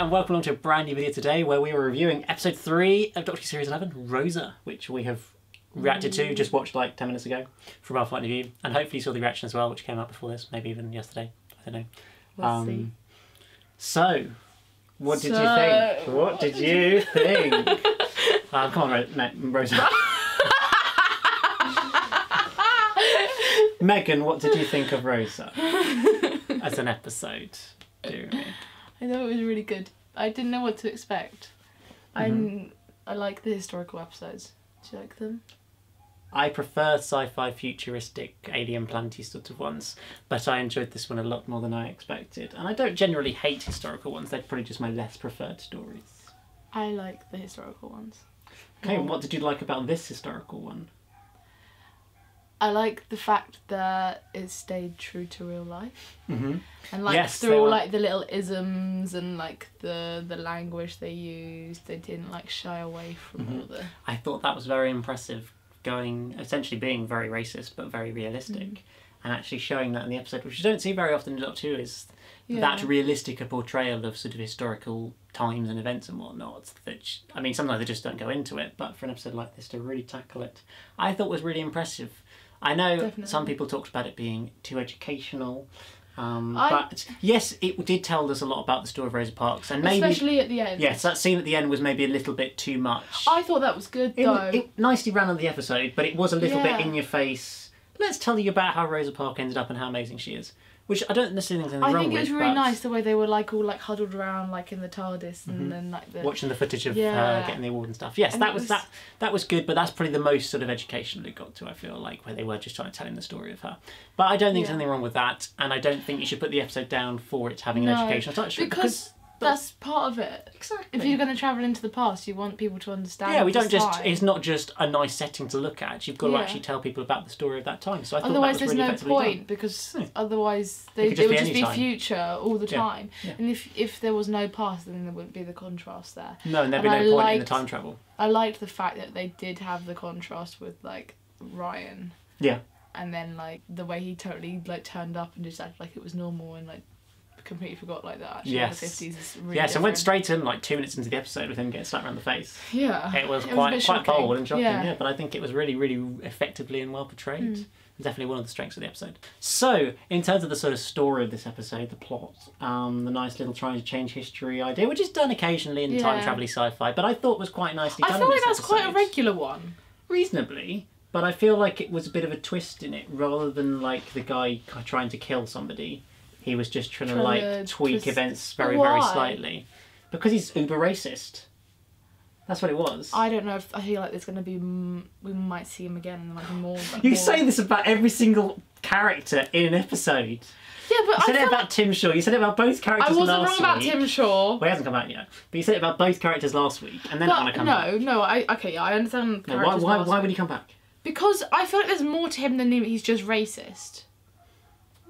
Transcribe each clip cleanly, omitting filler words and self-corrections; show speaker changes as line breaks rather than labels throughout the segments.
and welcome along to a brand new video today where we are reviewing episode 3 of Doctor Who Series 11, Rosa, which we have reacted to, just watched like 10 minutes ago from our point of view, and hopefully you saw the reaction as well, which came out before this, maybe even yesterday, I don't know.
We'll see.
So, what did you think? What did you think? Come on, Rosa. Megan, what did you think of Rosa as an episode?
I thought it was really good. I didn't know what to expect. I like the historical episodes. Do you like them?
I prefer sci-fi, futuristic, alien planety sort of ones, but I enjoyed this one a lot more than I expected. And I don't generally hate historical ones, they're probably just my less preferred stories.
I like the historical ones.
Okay, what did you like about this historical one?
I like the fact that it stayed true to real life. And like
yes,
through all like the little isms and like the language they used, they didn't like shy away from all the...
I thought that was very impressive, essentially being very racist but very realistic, and actually showing that in the episode, which you don't see very often in Doctor Who, is that realistic a portrayal of sort of historical times and events and whatnot. That, I mean, sometimes they just don't go into it, but for an episode like this to really tackle it, I thought was really impressive. I know some people talked about it being too educational, but yes, it did tell us a lot about the story of Rosa Parks, and maybe
especially at the end.
Yes, that scene at the end was maybe a little bit too much.
I thought that was good though.
It nicely ran on the episode, but it was a little bit in your face. Let's tell you about how Rosa Parks ended up and how amazing she is. Which I don't necessarily think there's anything wrong with.
I think it was really nice the way they were like all like huddled around like in the TARDIS and then like
watching the footage of her getting the award and stuff. Yes, and that was good, but that's probably the most sort of educational it got to, I feel like, where they were just trying to tell the story of her. But I don't think there's anything wrong with that, and I don't think you should put the episode down for it having an educational touch.
Because that's part of it.
Exactly.
If you're going to travel into the past, you want people to understand.
Yeah, we don't just. It's not just a nice setting to look at. You've got to actually tell people about the story of that time. So I thought
otherwise,
that was
there's
really
no point because otherwise it would just be future all the time. Yeah. And if there was no past, then there wouldn't be the contrast there.
No, and there'd be no point in the time travel.
I liked the fact that they did have the contrast with like Ryan.
Yeah.
And then like the way he totally like turned up and just acted like it was normal and like completely forgot like that. Actually, in the 50s is really different.
And went straight in like 2 minutes into the episode with him getting slapped around the face.
Yeah,
it was quite bold and shocking. Yeah, but I think it was really, really effectively and well portrayed. Definitely one of the strengths of the episode. So, in terms of the sort of story of this episode, the plot, the nice little trying to change history idea, which is done occasionally in time travel sci-fi, but I thought was quite nicely done.
I feel like that's quite a regular one.
Reasonably. But I feel like it was a bit of a twist in it, rather than like the guy trying to kill somebody. He was just trying to like tweak events very, very slightly. Because he's uber racist. That's what it was.
I don't know if I feel like there's going to be... we might see him again and like more...
You say this about every single character in an episode.
Yeah, but
you said it about Tim Shaw. You said it about both characters last week. I wasn't wrong about
Tim Shaw.
Well, he hasn't come out yet. But you said it about both characters last week, and then it's going to come back.
I understand the characters
why would he come back?
Because I feel like there's more to him than he's just racist.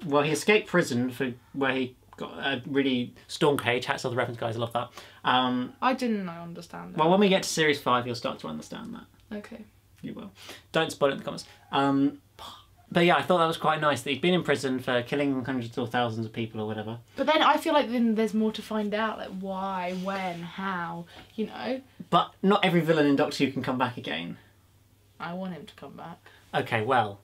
Well, he escaped prison for where he got a really storm cage. Hats off the reference, guys. I love that.
I didn't understand that.
Well, when we get to series 5, you'll start to understand that.
Okay.
You will. Don't spoil it in the comments. But yeah, I thought that was quite nice that he'd been in prison for killing hundreds or thousands of people or whatever.
But then I feel like then there's more to find out, like why, when, how, you know.
But not every villain in Doctor Who can come back again.
I want him to come back.
Okay, well...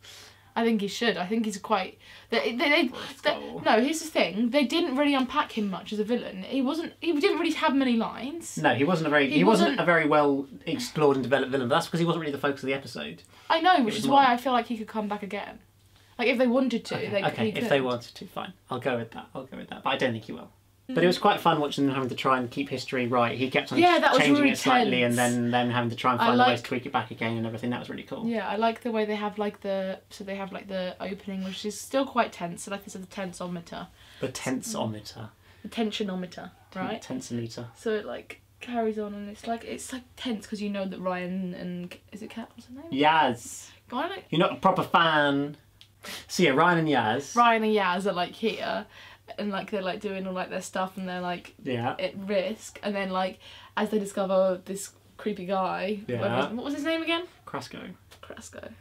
I think he should. I think he's quite... no, here's the thing. They didn't really unpack him much as a villain. He didn't really have many lines.
No, he wasn't a very well explored and developed villain, but that's because he wasn't really the focus of the episode. I know,
which is why I feel like he could come back again. Like, if they wanted to, they could.
If they wanted to, fine. I'll go with that. But I don't think he will. But it was quite fun watching them having to try and keep history right. He kept on changing really it slightly and then having to try and find ways to tweak it back again and everything. That was really cool.
Yeah, I like the way they have like the opening, which is still quite tense. So like this is the tensometer.
The tensometer.
The tensionometer, right?
Tensometer.
So it like carries on and it's like tense because you know that Ryan and is it Kat? What's her name?
Yaz. You're not a proper fan. So yeah, Ryan and Yaz.
Ryan and Yaz are like here. And like they're like doing all like their stuff and they're like at risk, and then like as they discover this creepy guy, what was his name again?
Krasko.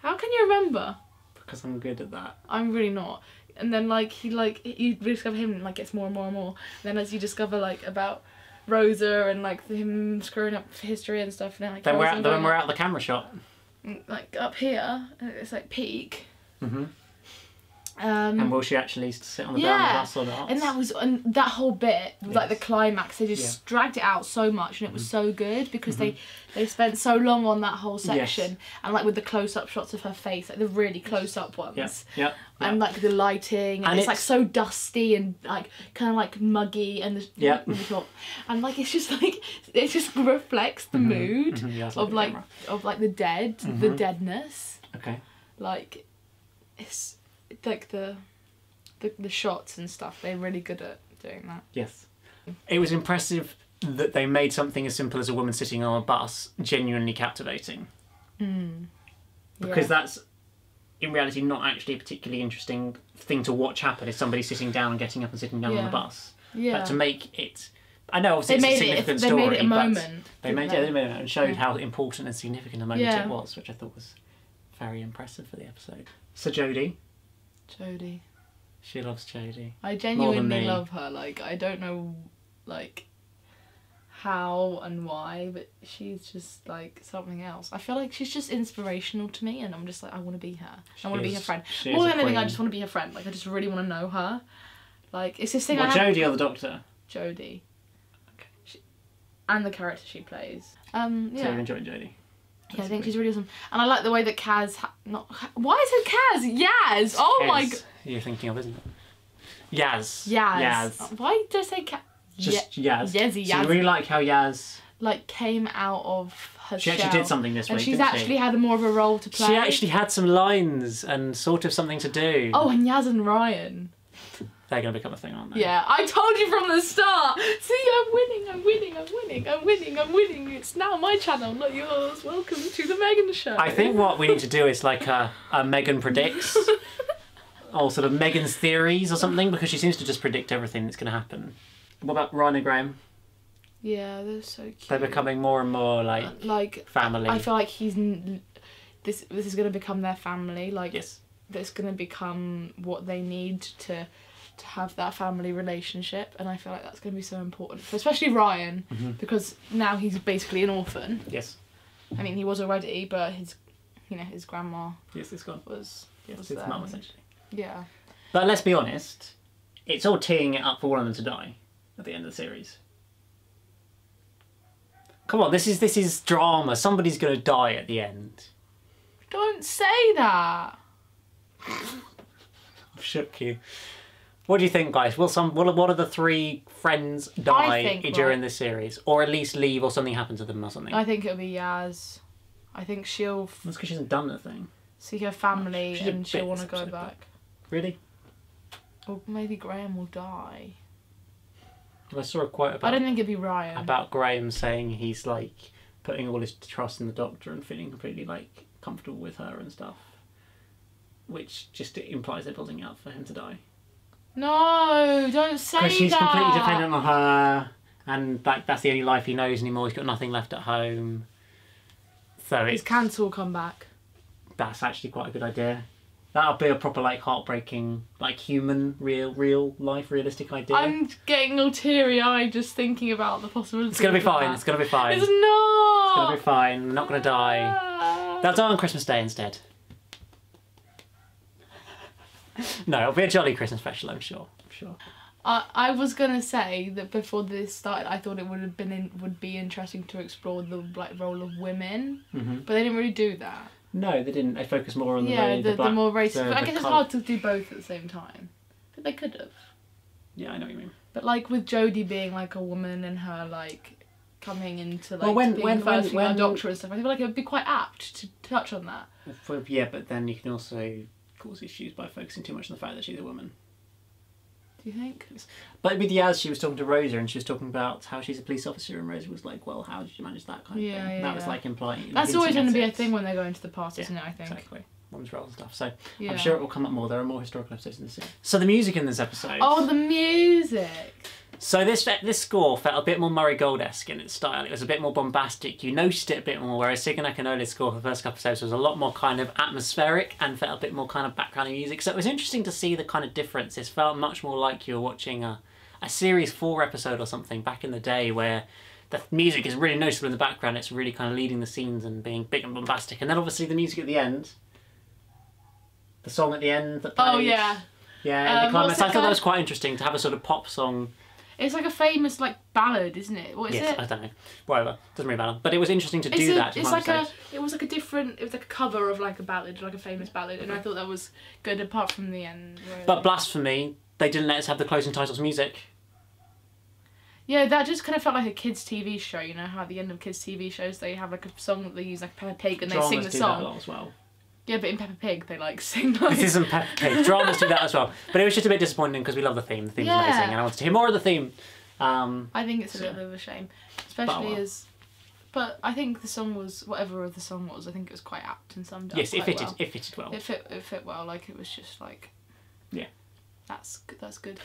How can you remember?
Because I'm good at that.
I'm really not. And then like you discover him and like gets more and more and more. And then as you discover like about Rosa and like him screwing up history and stuff. And, like,
then we're out the camera shot.
Like up here, it's like peak.
Mm-hmm. And will she actually sit on the bell of the bus or not?
And that whole bit was like the climax. They just dragged it out so much, and it was so good because they spent so long on that whole section, and like with the close-up shots of her face, like the really close-up ones. And like the lighting, and it's like so dusty and like kind of like muggy, and and like it's just like it just reflects the mood of like the dead, the deadness.
Okay.
Like it's like the shots and stuff. They're really good at doing that.
Yes. It was impressive that they made something as simple as a woman sitting on a bus genuinely captivating. Because that's in reality not actually a particularly interesting thing to watch happen, is somebody sitting down and getting up and sitting down on the bus. But to make it, I know obviously it's a significant story,
they made it a moment.
They made it and showed how important and significant a moment it was, which I thought was very impressive for the episode. So Jodie. She loves Jodie.
I genuinely love her. Like, I don't know, like, how and why, but she's just, like, something else. I feel like she's just inspirational to me, and I'm just like, I want to be her. I want to be her friend. More than anything, I just want to be her friend. Like, I just really want to know her. Like, it's this thing
Jodie or the Doctor?
Jodie. Okay. And the character she plays.
So you're enjoying Jodie?
Yeah, I think she's really awesome. And I like the way that Kaz... Why is it Kaz? Yaz! Oh my god!
You're thinking of, isn't it? Yaz.
Why did I say Kaz?
Just Yaz.
Yezzy,
So you really like how Yaz...
like, came out of her
She actually did something this week,
and she's actually had more of a role to play.
She actually had some lines and sort of something to do.
Oh, and Yaz and Ryan.
They're going to become a thing, aren't they?
Yeah, I told you from the start. See, I'm winning. It's now my channel, not yours. Welcome to the Megan Show.
I think what we need to do is like a Megan predicts. Or sort of Megan's theories or something, because she seems to just predict everything that's going to happen. What about Ryan and Graham?
Yeah, they're so cute.
They're becoming more and more like family.
I feel like this is going to become their family. Like,
yes.
That's going to become what they need to have that family relationship, and I feel like that's going to be so important, especially Ryan, because now he's basically an orphan.
Yes.
I mean, he was already, but his grandma.
Yes, it's gone.
Was
his mum essentially.
Yeah.
But let's be honest, it's all teeing it up for one of them to die at the end of the series. Come on, this is drama. Somebody's going to die at the end.
Don't say that.
I've shook you. What do you think, guys? Will what of the three friends die during this series, or at least leave, or something happen to them, or something?
I think it'll be Yaz. I think she'll.
That's because she hasn't done anything.
See her family, and she'll want to go back.
Really?
Or maybe Graham will die.
I saw a quote about.
I don't think it'd be Ryan.
About Graham saying he's like putting all his trust in the Doctor and feeling completely like comfortable with her and stuff, which just implies they're building out for him to die.
No, don't say that.
Because he's completely dependent on her, and like that's the only life he knows anymore. He's got nothing left at home. So
his cancer will come back.
That's actually quite a good idea. That'll be a proper like heartbreaking, like human, real life, realistic idea.
I'm getting all teary-eyed just thinking about the possibility.
It's gonna be fine. It's gonna be fine.
It's not.
It's gonna be fine. I'm not gonna die. They'll die on Christmas Day instead. No, it'll be a jolly Christmas special, I'm sure.
I was gonna say that before this started, I thought it would be interesting to explore the like role of women, but they didn't really do that.
No, they didn't. They focused more on the
more racist. But I guess it's hard to do both at the same time. But they could have.
Yeah, I know what you mean.
But like with Jodie being like a woman and her like coming into like
when
a doctor and stuff, I feel like it would be quite apt to touch on that.
Yeah, but then you can also cause issues by focusing too much on the fact that she's a woman.
Do you think?
But with Yaz, she was talking to Rosa and she was talking about how she's a police officer, and Rosa was like, well, how did you manage that kind of thing? That was like implying...
That's always going to be a thing when they go into the past, isn't it, I think?
Exactly. Women's roles and stuff. So I'm sure it will come up more. There are more historical episodes in this series. So the music in this episode...
Oh, the music!
So this score felt a bit more Murray Gold-esque in its style. It was a bit more bombastic. You noticed it a bit more, whereas Signe Akinole's score for the first couple of episodes was a lot more kind of atmospheric and felt a bit more kind of background music. So it was interesting to see the kind of difference. It felt much more like you were watching a a series 4 episode or something back in the day where the music is really noticeable in the background. It's really kind of leading the scenes and being big and bombastic. And then obviously the music at the end, the song at the end that played.
Oh yeah.
Yeah, the climax. I thought that was quite interesting to have a sort of pop song.
It's like a famous like ballad, isn't it? What is
yes,
it?
I don't know. Whatever. Doesn't really matter. But it was interesting to do that.
It was like a cover of like a ballad, like a famous ballad, and I thought that was good apart from the end.
But blasphemy, they didn't let us have the closing titles music.
Yeah, that just kind of felt like a kids' TV show. You know how at the end of kids' TV shows they have like a song that they use like Peppa Pig and they sing the song.
Do that a lot as well.
Yeah, but in Peppa Pig they like sing. Like...
This isn't Peppa Pig. Dramas do that as well. But it was just a bit disappointing because we love the theme. The theme's amazing, and I wanted to hear more of the theme.
I think it's a little bit of a shame, especially as. But I think the song was whatever the song was. I think it was quite apt and summed up.
Yes, it fitted.
Well.
It fitted well.
It fit well. Like it was just like.
Yeah.
That's good.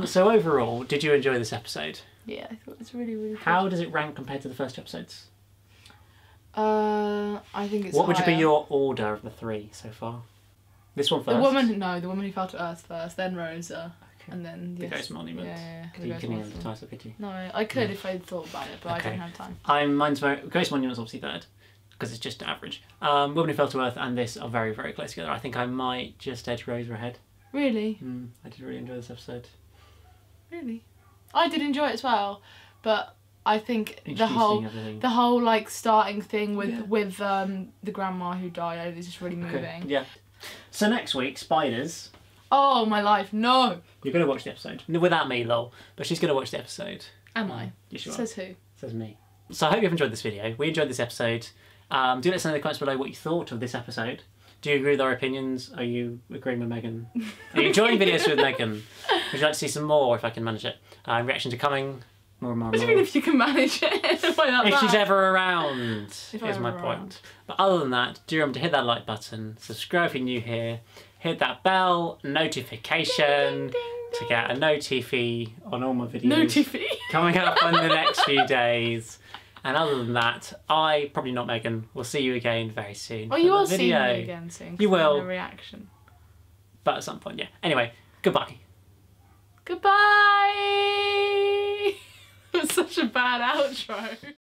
So overall, did you enjoy this episode?
Yeah, I thought it was really good.
How does it rank compared to the first episodes?
I think it's.
What would be your order of the 3 so far? This one first.
The woman who fell to earth first, then Rosa, and then
the Ghost Monument.
Yeah.
You couldn't even title pity.
No, I could if I'd thought about it, but I didn't have time.
Mine's Ghost Monument's obviously third because it's just average. Woman Who Fell to Earth and this are very, very close together. I think I might just edge Rosa ahead.
Really?
I did really enjoy this episode.
Really? I did enjoy it as well, but I think the whole like starting thing with the grandma who died is just really moving.
Yeah. So next week, Spiders.
Oh my life, no!
You're gonna watch the episode without me, lol. But she's gonna watch the episode.
Am I?
Yes, you are.
Says who?
Says me. So I hope you've enjoyed this video. We enjoyed this episode. Do let us know in the comments below what you thought of this episode. Do you agree with our opinions? Are you agreeing with Megan? Are you enjoying videos with Megan? Would you like to see some more if I can manage it? Reactions are coming. More and more.
What do you mean if you can manage it?
If she's ever around, is my point. But other than that, do remember to hit that like button, subscribe if you're new here, hit that bell notification to get a notify on all my videos coming up in the next few days. And other than that, probably not Megan, will see you again very soon.
Well, you will see me again soon.
You will.
A reaction.
But at some point, yeah. Anyway, goodbye.
Goodbye! It was such a bad outro.